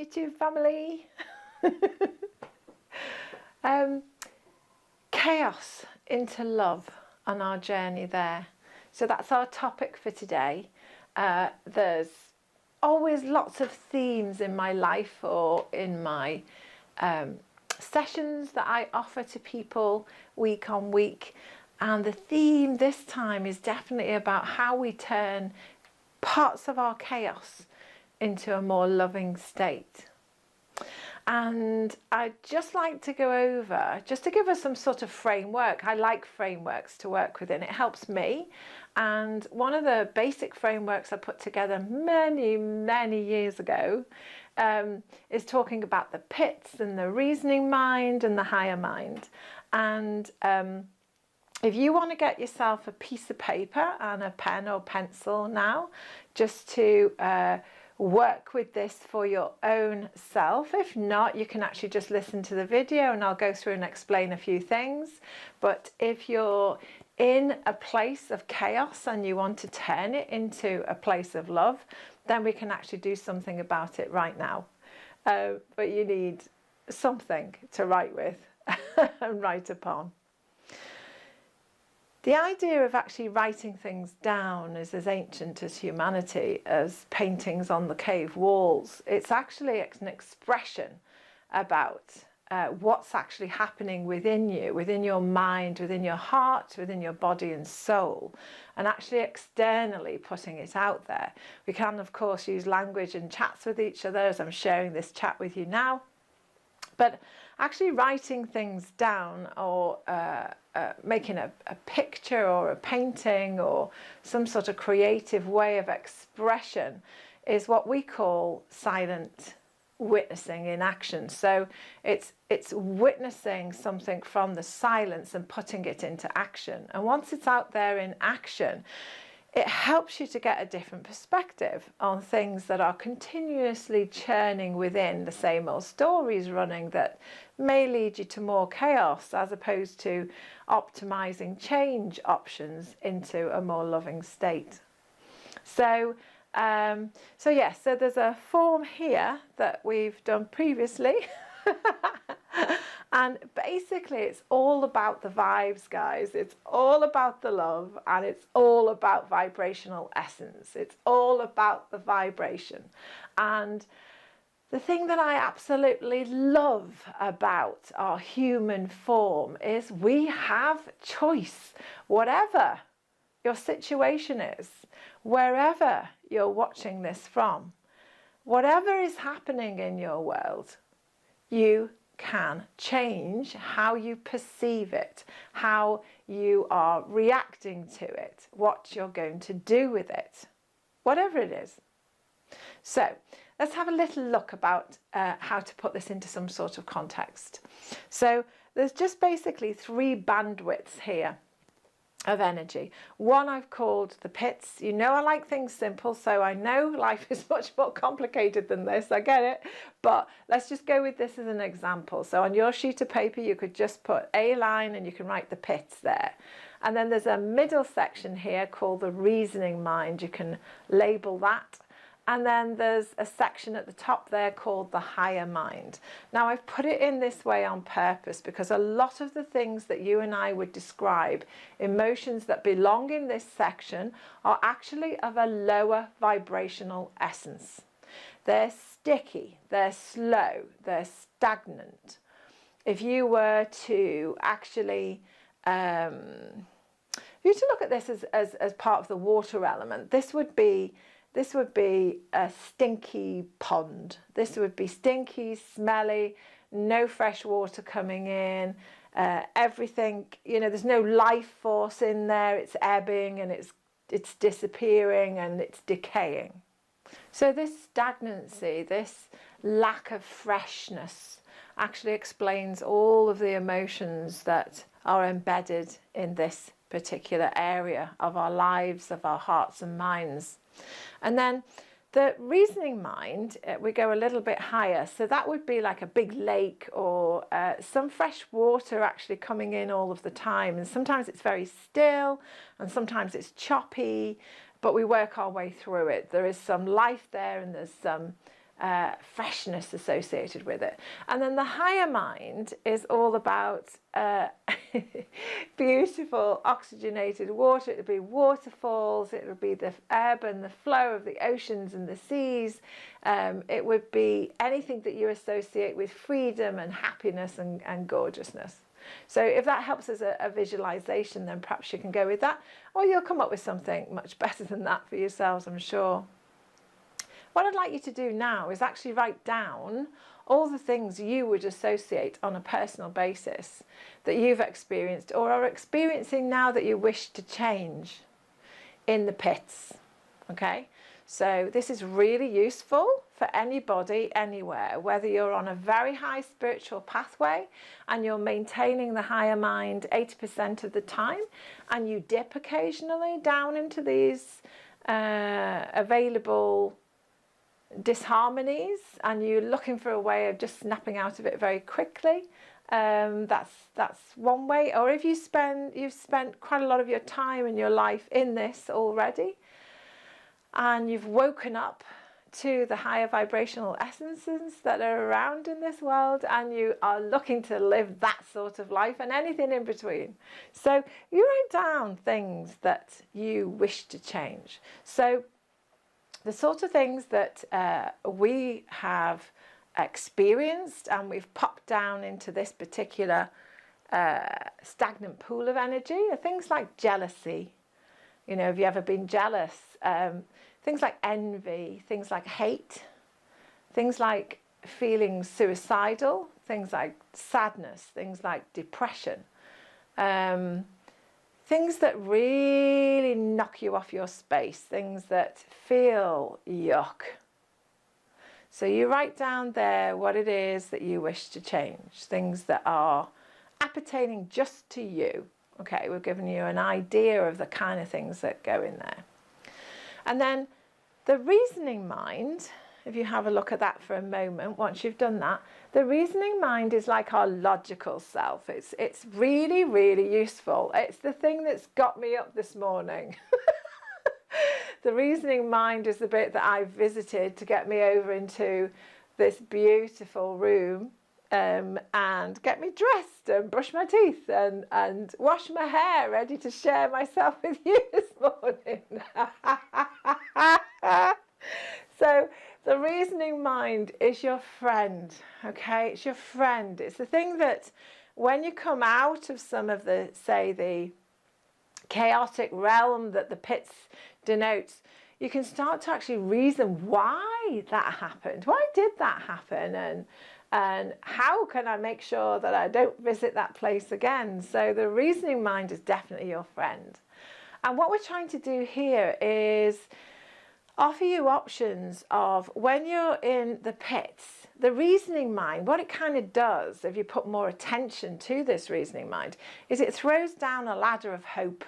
YouTube family. Chaos into love on our journey there. So that's our topic for today. There's always lots of themes in my life or in my sessions that I offer to people week on week. And the theme this time is definitely about how we turn parts of our chaos into a more loving state. And I'd just like to go over, just to give us some sort of framework. I like frameworks to work within. It helps me. And one of the basic frameworks I put together many years ago is talking about the pits and the reasoning mind and the higher mind. And if you want to get yourself a piece of paper and a pen or pencil now, just to work with this for your own self. If not, you can actually just listen to the video and I'll go through and explain a few things. But if you're in a place of chaos and you want to turn it into a place of love, then we can actually do something about it right now. But you need something to write with and write upon. The idea of actually writing things down is as ancient as humanity, as paintings on the cave walls. It's actually an expression about what's actually happening within you, within your mind, within your heart, within your body and soul, and actually externally putting it out there. We can, of course, use language and chats with each other, as I'm sharing this chat with you now. But actually writing things down or making a picture or a painting or some sort of creative way of expression is what we call silent witnessing in action. So it's witnessing something from the silence and putting it into action. And once it's out there in action, it helps you to get a different perspective on things that are continuously churning within, the same old stories running that may lead you to more chaos, as opposed to optimizing change options into a more loving state. So there's a form here that we've done previously. And basically it's all about the vibes, guys. It's all about the love and it's all about vibrational essence. It's all about the vibration. And the thing that I absolutely love about our human form is we have choice. Whatever your situation is, wherever you're watching this from, whatever is happening in your world, you can change how you perceive it, how you are reacting to it, what you're going to do with it, whatever it is. So let's have a little look about how to put this into some sort of context. So there's just basically 3 bandwidths here of energy. One I've called the pits. You know I like things simple, so I know life is much more complicated than this, I get it, but let's just go with this as an example. So on your sheet of paper you could just put a line and you can write the pits there. And then there's a middle section here called the reasoning mind. You can label that. And then there's a section at the top there called the higher mind. Now I've put it in this way on purpose because a lot of the things that you and I would describe, emotions that belong in this section, are actually of a lower vibrational essence. They're sticky, they're slow, they're stagnant. If you were to actually look at this as part of the water element, this would be a stinky pond. This would be stinky, smelly, no fresh water coming in, everything, there's no life force in there, it's ebbing and it's disappearing and it's decaying. So this stagnancy, this lack of freshness actually explains all of the emotions that are embedded in this particular area of our lives, of our hearts and minds. And then the reasoning mind, we go a little bit higher. So that would be like a big lake or some fresh water actually coming in all of the time. And sometimes it's very still and sometimes it's choppy, but we work our way through it. There is some life there and there's some freshness associated with it. And then the higher mind is all about beautiful oxygenated water. It would be waterfalls, it would be the ebb and the flow of the oceans and the seas. It would be anything that you associate with freedom and happiness and gorgeousness. So if that helps as a visualization, then perhaps you can go with that, or you'll come up with something much better than that for yourselves, I'm sure. What I'd like you to do now is actually write down all the things you would associate on a personal basis that you've experienced or are experiencing now that you wish to change in the pits. Okay, so this is really useful for anybody, anywhere, whether you're on a very high spiritual pathway and you're maintaining the higher mind 80% of the time, and you dip occasionally down into these available disharmonies, and you're looking for a way of just snapping out of it very quickly. That's one way. Or if you've spent quite a lot of your time in your life in this already, and you've woken up to the higher vibrational essences that are around in this world, and you are looking to live that sort of life and anything in between. So you write down things that you wish to change. So the sort of things that we have experienced and we've popped down into this particular stagnant pool of energy are things like jealousy. You know, have you ever been jealous? Things like envy, things like hate, things like feeling suicidal, things like sadness, things like depression. Things that really knock you off your space, things that feel yuck. So you write down there what it is that you wish to change, things that are appertaining just to you. Okay, we've given you an idea of the kind of things that go in there. And then the reasoning mind, if you have a look at that for a moment, once you've done that, the reasoning mind is like our logical self. It's really, really useful. It's the thing that's got me up this morning. The reasoning mind is the bit that I visited to get me over into this beautiful room and get me dressed and brush my teeth and wash my hair, ready to share myself with you this morning. So the reasoning mind is your friend, okay? It's your friend. It's the thing that when you come out of some of the, say, the chaotic realm that the pits denotes, you can start to actually reason why that happened. Why did that happen? And how can I make sure that I don't visit that place again? So the reasoning mind is definitely your friend. And what we're trying to do here is offer you options of when you're in the pits, the reasoning mind, what it kind of does, if you put more attention to this reasoning mind, is it throws down a ladder of hope.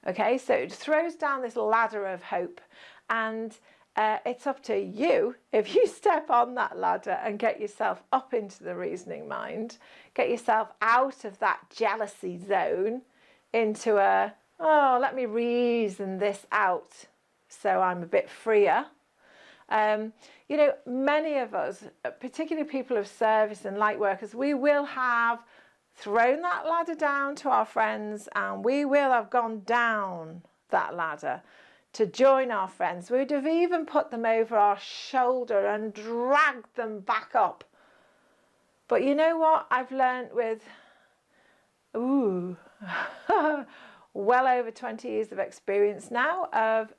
Okay, so it throws down this ladder of hope, and it's up to you if you step on that ladder and get yourself up into the reasoning mind, get yourself out of that jealousy zone into a, oh, let me reason this out so I'm a bit freer. You know, many of us, particularly people of service and light workers, we will have thrown that ladder down to our friends, and we will have gone down that ladder to join our friends. We'd have even put them over our shoulder and dragged them back up. But you know what I've learned with, well over 20 years of experience now of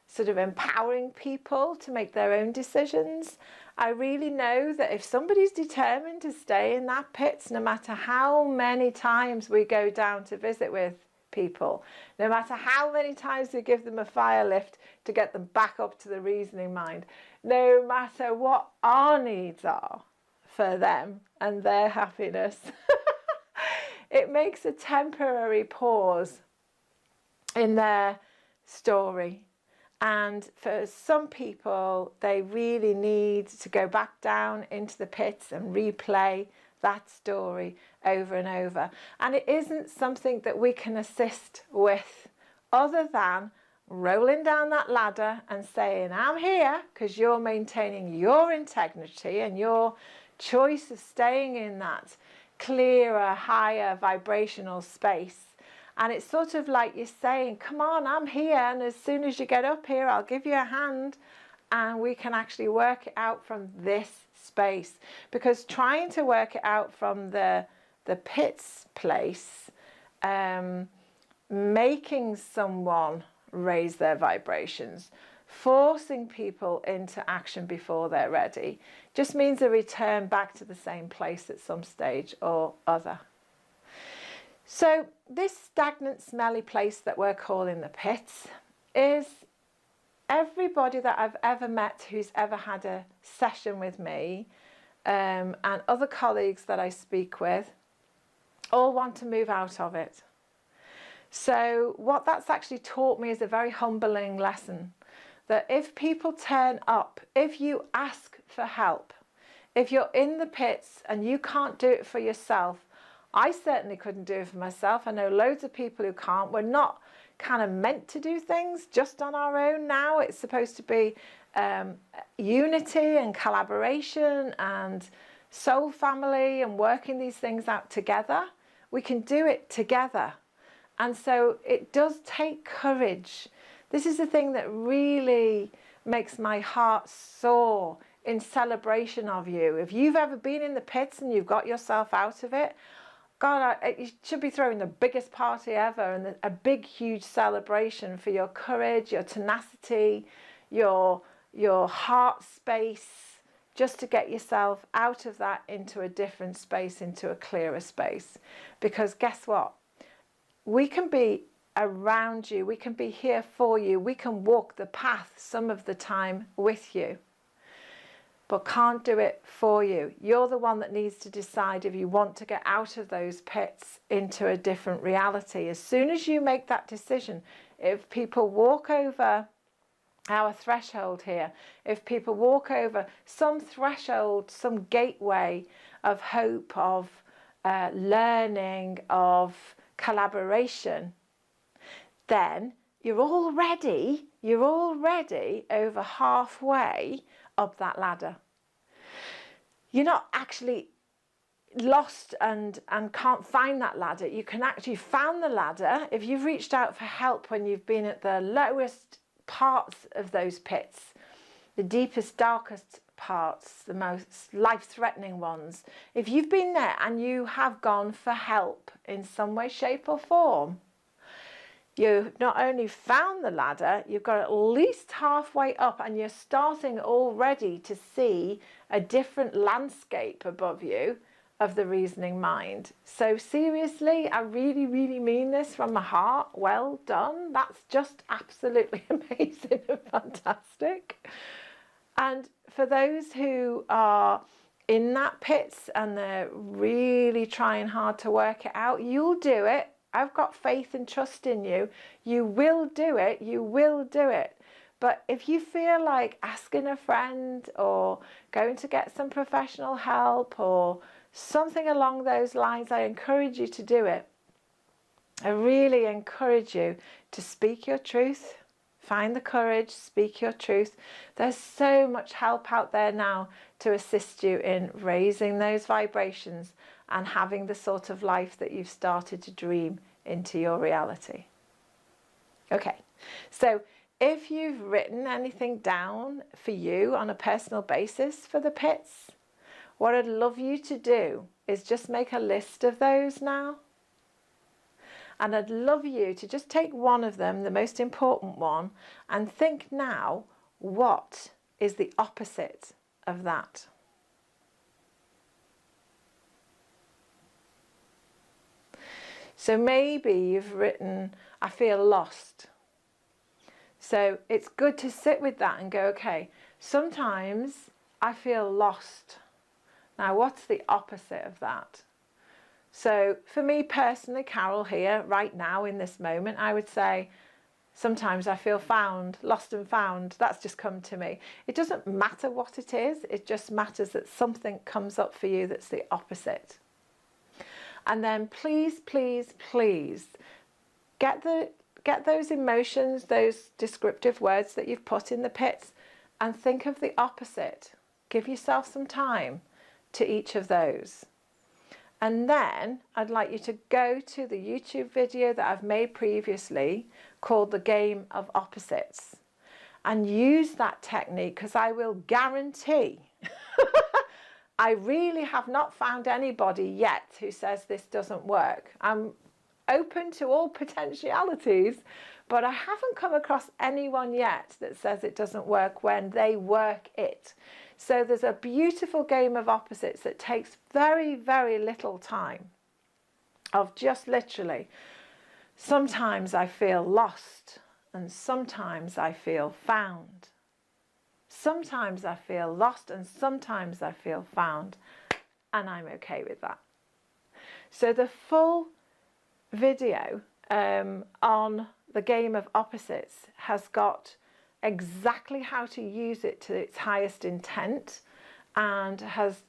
sort of empowering people to make their own decisions. I really know that if somebody's determined to stay in that pit, no matter how many times we go down to visit with people, no matter how many times we give them a fire lift to get them back up to the reasoning mind, no matter what our needs are for them and their happiness, it makes a temporary pause in their story. And for some people, they really need to go back down into the pits and replay that story over and over. And it isn't something that we can assist with other than rolling down that ladder and saying, I'm here, because you're maintaining your integrity and your choice of staying in that clearer, higher vibrational space. And it's sort of like you're saying, come on, I'm here, and as soon as you get up here, I'll give you a hand, and we can actually work it out from this space. Because trying to work it out from the pits place, making someone raise their vibrations, forcing people into action before they're ready, just means a return back to the same place at some stage or other. So this stagnant, smelly place that we're calling the pits is everybody that I've ever met who's ever had a session with me, and other colleagues that I speak with, all want to move out of it. So what that's actually taught me is a very humbling lesson, that if people turn up, if you ask for help, if you're in the pits and you can't do it for yourself, I certainly couldn't do it for myself. I know loads of people who can't. We're not kind of meant to do things just on our own now. It's supposed to be unity and collaboration and soul family and working these things out together. We can do it together. And so it does take courage. This is the thing that really makes my heart soar in celebration of you. If you've ever been in the pits and you've got yourself out of it, God, you should be throwing the biggest party ever, and a big, huge celebration for your courage, your tenacity, your heart space, just to get yourself out of that into a different space, into a clearer space. Because guess what? We can be around you. We can be here for you. We can walk the path some of the time with you, but can't do it for you. You're the one that needs to decide if you want to get out of those pits into a different reality. As soon as you make that decision, if people walk over our threshold here, if people walk over some threshold, some gateway of hope, of learning, of collaboration, then you're already over halfway up that ladder. You're not actually lost and can't find that ladder. You can actually find the ladder if you've reached out for help when you've been at the lowest parts of those pits, the deepest, darkest parts, the most life-threatening ones. If you've been there and you have gone for help in some way, shape or form, you not only found the ladder, you've got at least halfway up, and you're starting already to see a different landscape above you of the reasoning mind. So seriously, I really, really mean this from my heart. Well done. That's just absolutely amazing and fantastic. And for those who are in that pits and they're really trying hard to work it out, you'll do it. I've got faith and trust in you. You will do it. You will do it. But if you feel like asking a friend or going to get some professional help or something along those lines, I encourage you to do it. I really encourage you to speak your truth. Find the courage, speak your truth. There's so much help out there now to assist you in raising those vibrations and having the sort of life that you've started to dream into your reality. Okay, so if you've written anything down for you on a personal basis for the pits, what I'd love you to do is just make a list of those now. And I'd love you to just take one of them, the most important one, and think now, what is the opposite of that? So maybe you've written, I feel lost. So it's good to sit with that and go, okay, sometimes I feel lost. Now, what's the opposite of that? So for me personally, Carol, here, right now, in this moment, I would say, sometimes I feel found, lost and found. That's just come to me. It doesn't matter what it is. It just matters that something comes up for you that's the opposite. And then please, please, please get the get those emotions, those descriptive words that you've put in the pits, and think of the opposite. Give yourself some time to each of those. And then I'd like you to go to the YouTube video that I've made previously called The Game of Opposites, and use that technique, because I will guarantee I really have not found anybody yet who says this doesn't work. I'm open to all potentialities, but I haven't come across anyone yet that says it doesn't work when they work it. So there's a beautiful game of opposites that takes very, very little time, of just literally, sometimes I feel lost and sometimes I feel found. Sometimes I feel lost and sometimes I feel found, and I'm okay with that. So the full video on the game of opposites has got exactly how to use it to its highest intent, and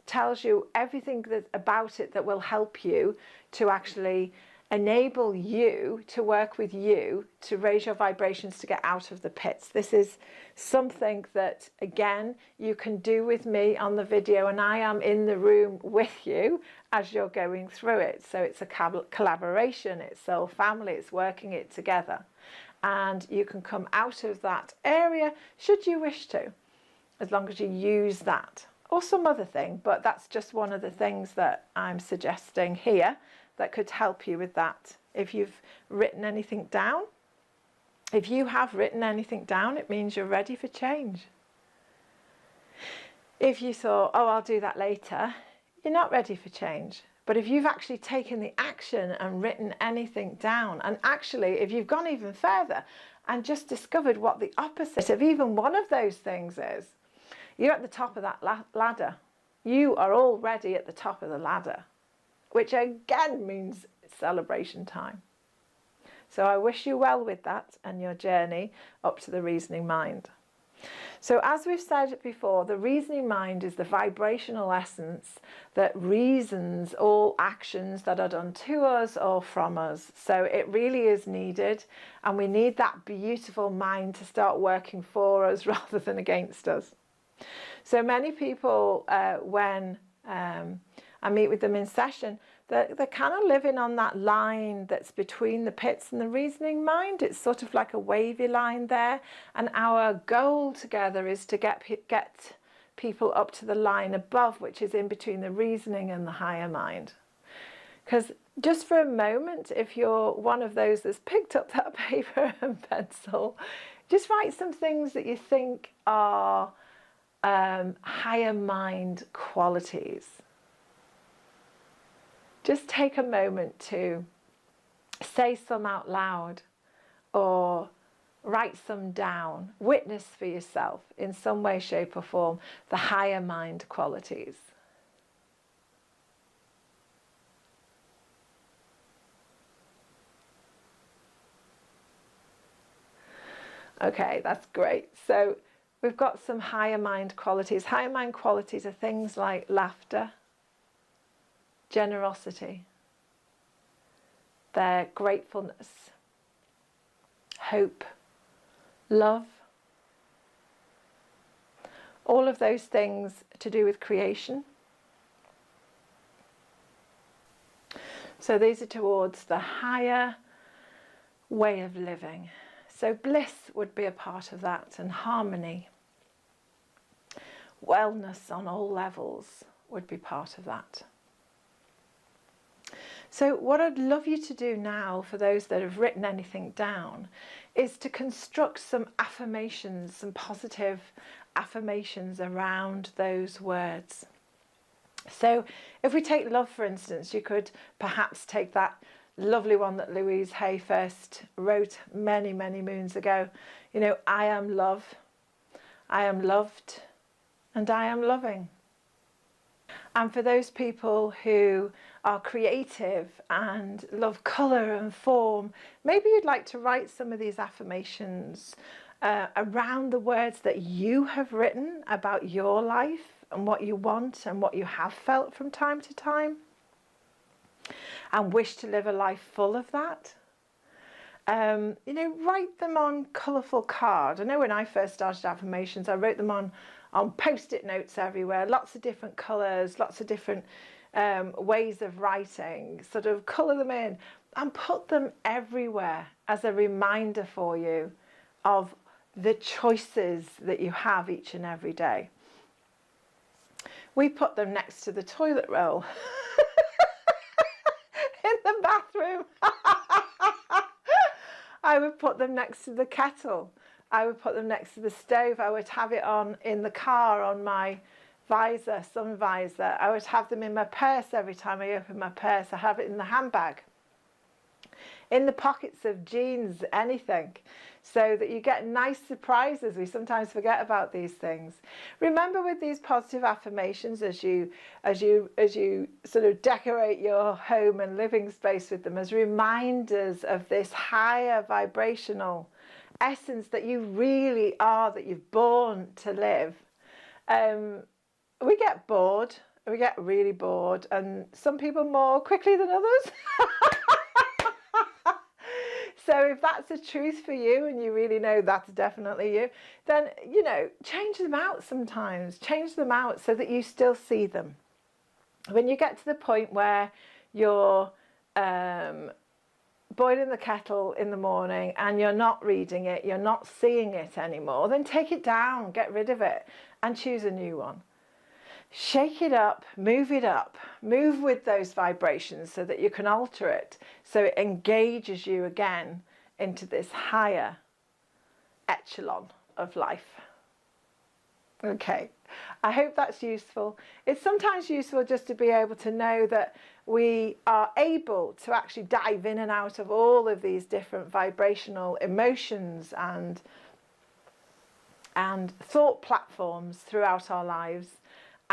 tells you everything about it that will help you to actually enable you to work with you to raise your vibrations to get out of the pits. This is something that, again, you can do with me on the video, and I am in the room with you as you're going through it. So it's a collaboration, it's soul family, it's working it together. And you can come out of that area should you wish to, as long as you use that or some other thing. But that's just one of the things that I'm suggesting here that could help you with that. If you've written anything down, if you have written anything down, it means you're ready for change. If you thought, oh, I'll do that later, you're not ready for change. But if you've actually taken the action and written anything down, and actually if you've gone even further and just discovered what the opposite of even one of those things is, you're at the top of that ladder. You are already at the top of the ladder, which again means it's celebration time. So I wish you well with that and your journey up to the reasoning mind. So as we've said before, the reasoning mind is the vibrational essence that reasons all actions that are done to us or from us. So it really is needed, and we need that beautiful mind to start working for us rather than against us. So many people, when I meet with them in session, they're kind of living on that line that's between the pits and the reasoning mind. It's sort of like a wavy line there. And our goal together is to get people up to the line above, which is in between the reasoning and the higher mind. Because just for a moment, if you're one of those that's picked up that paper and pencil, just write some things that you think are higher mind qualities. Just take a moment to say some out loud or write some down. Witness for yourself in some way, shape or form the higher mind qualities. Okay, that's great. So we've got some higher mind qualities. Higher mind qualities are things like laughter, generosity, their gratefulness, hope, love, all of those things to do with creation. So these are towards the higher way of living. So bliss would be a part of that, and harmony. Wellness on all levels would be part of that. So what I'd love you to do now, for those that have written anything down, is to construct some affirmations, some positive affirmations around those words. So if we take love, for instance, you could perhaps take that lovely one that Louise Hay first wrote many, many moons ago. You know, I am love, I am loved, and I am loving. And for those people who are creative and love colour and form, maybe you'd like to write some of these affirmations around the words that you have written about your life and what you want and what you have felt from time to time, and wish to live a life full of that. You know, write them on colourful card. I know when I first started affirmations, I wrote them on post-it notes everywhere, lots of different colours, lots of different ways of writing, sort of colour them in and put them everywhere as a reminder for you of the choices that you have each and every day. We put them next to the toilet roll in the bathroom. I would put them next to the kettle. I would put them next to the stove. I would have it on in the car on my visor, sun visor. I would have them in my purse every time I open my purse. I have it in the handbag, in the pockets of jeans, anything, so that you get nice surprises. We sometimes forget about these things. Remember, with these positive affirmations, as you sort of decorate your home and living space with them, as reminders of this higher vibrational essence that you really are, that you've born to live. We get bored. We get really bored, and some people more quickly than others. So if that's a truth for you and you really know that's definitely you, then, you know, change them out sometimes. Change them out so that you still see them. When you get to the point where you're boiling the kettle in the morning and you're not reading it, you're not seeing it anymore, then take it down, get rid of it and choose a new one. Shake it up, move with those vibrations so that you can alter it, so it engages you again into this higher echelon of life. Okay, I hope that's useful. It's sometimes useful just to be able to know that we are able to actually dive in and out of all of these different vibrational emotions and thought platforms throughout our lives.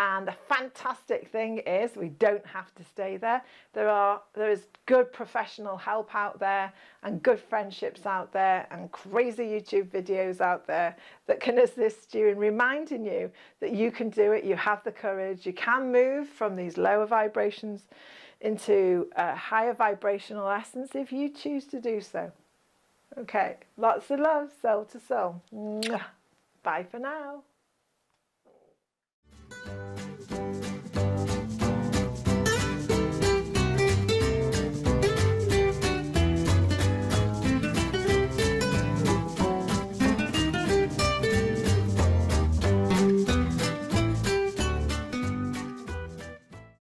And the fantastic thing is we don't have to stay there. There is good professional help out there and good friendships out there and crazy YouTube videos out there that can assist you in reminding you that you can do it. You have the courage. You can move from these lower vibrations into a higher vibrational essence if you choose to do so. Okay, lots of love, soul to soul. Mwah. Bye for now.